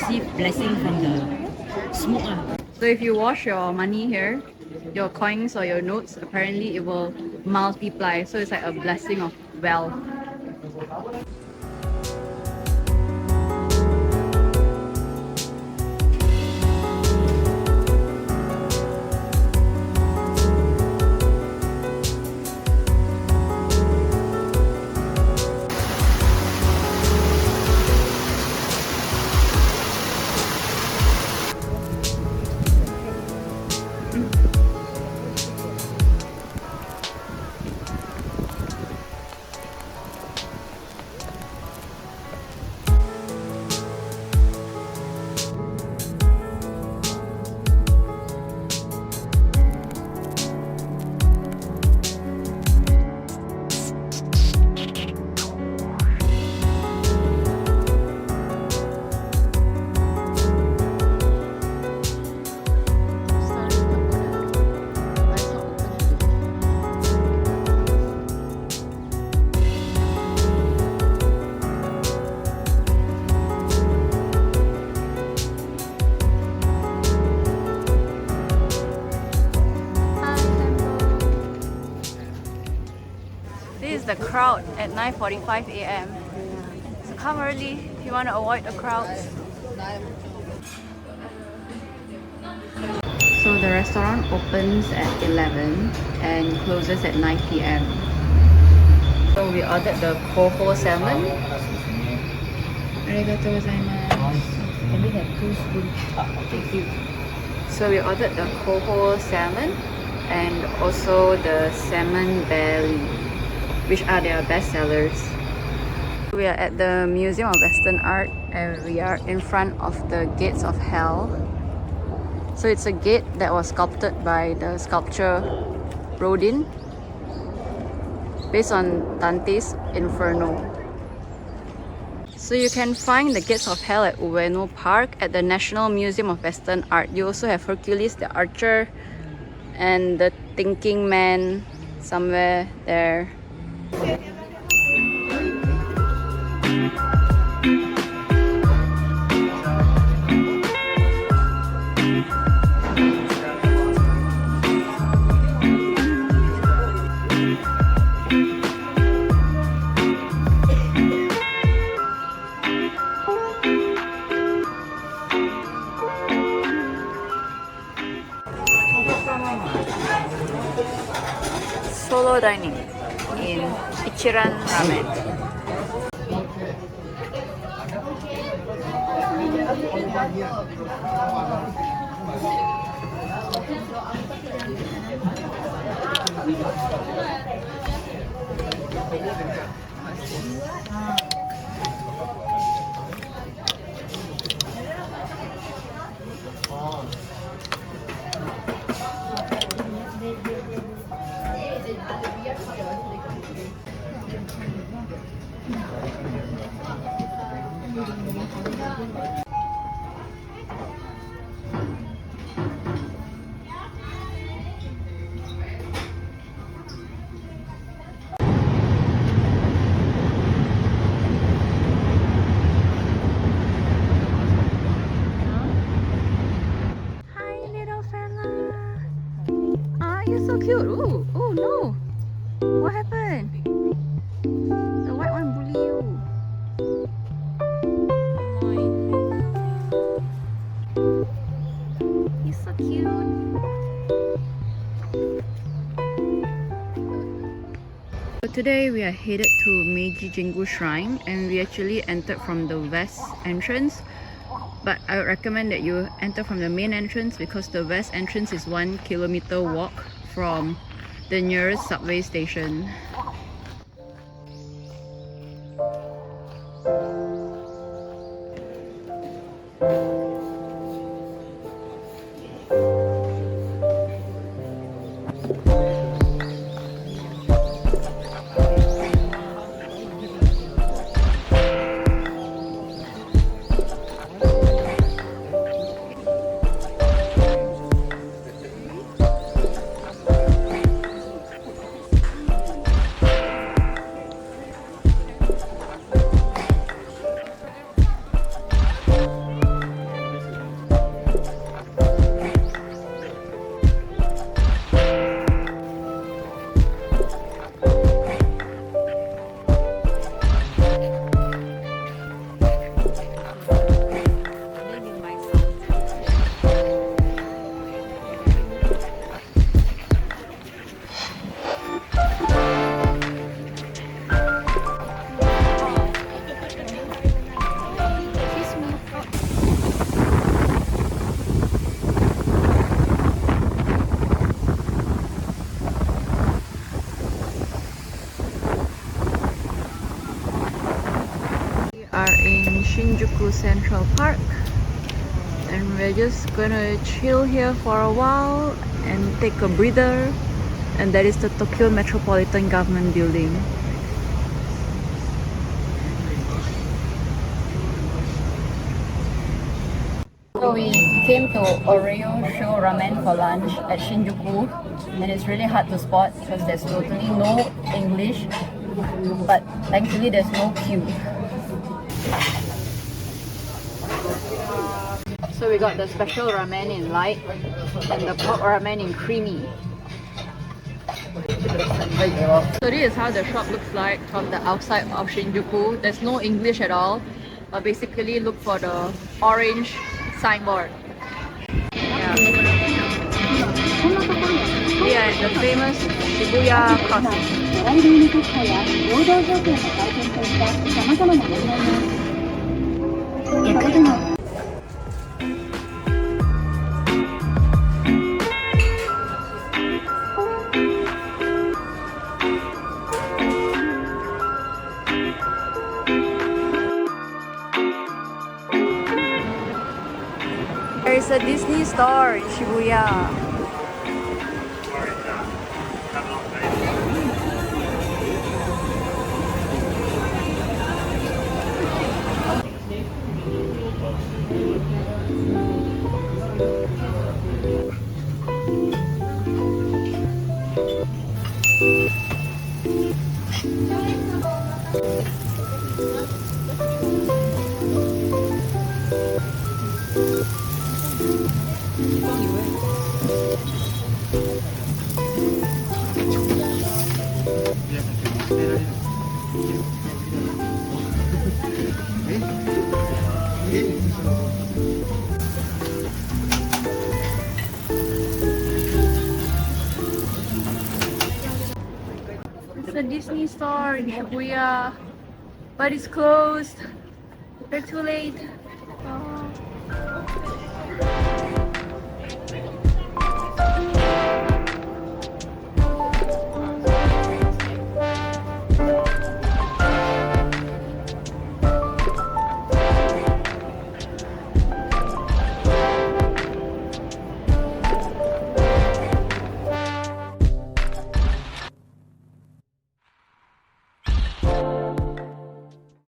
receive blessing from the smoke. So if you wash your money here, your coins or your notes, apparently it will multiply. So it's like a blessing of wealth. This is the crowd at 9:45 a.m. So come early if you want to avoid the crowds. So the restaurant opens at 11 and closes at 9 p.m. So we ordered the coho salmon. Arigatou gozaimasu. Can we have 2 spoons? Thank you. So we ordered the coho salmon and also the salmon belly, which are their best sellers. We are at the Museum of Western Art and we are in front of the Gates of Hell. So it's a gate that was sculpted by the sculptor Rodin based on Dante's Inferno. So you can find the Gates of Hell at Ueno Park at the National Museum of Western Art. You also have Hercules the Archer and the Thinking Man somewhere there. Solo dining in Ichiran Ramen. So cute. Oh, oh no. What happened? The white one bully you. He's so cute. So today we are headed to Meiji Jingu Shrine and we actually entered from the west entrance. But I would recommend that you enter from the main entrance because the west entrance is 1 kilometer walk from the nearest subway station. Shinjuku Central Park, and we're just gonna chill here for a while and take a breather. And that is the Tokyo Metropolitan Government Building. So we came to Oreo Shio Ramen for lunch at Shinjuku, and it's really hard to spot because there's totally no English, but thankfully there's no queue. So we got the special ramen in light and the pork ramen in creamy. So this is how the shop looks like from the outside of Shinjuku. There's no English at all. Basically look for the orange signboard. Yeah. We are at the famous Shibuya crossing. There is a Disney store in Shibuya. It's a Disney store in Shibuya, but it's closed. They're too late. Oh.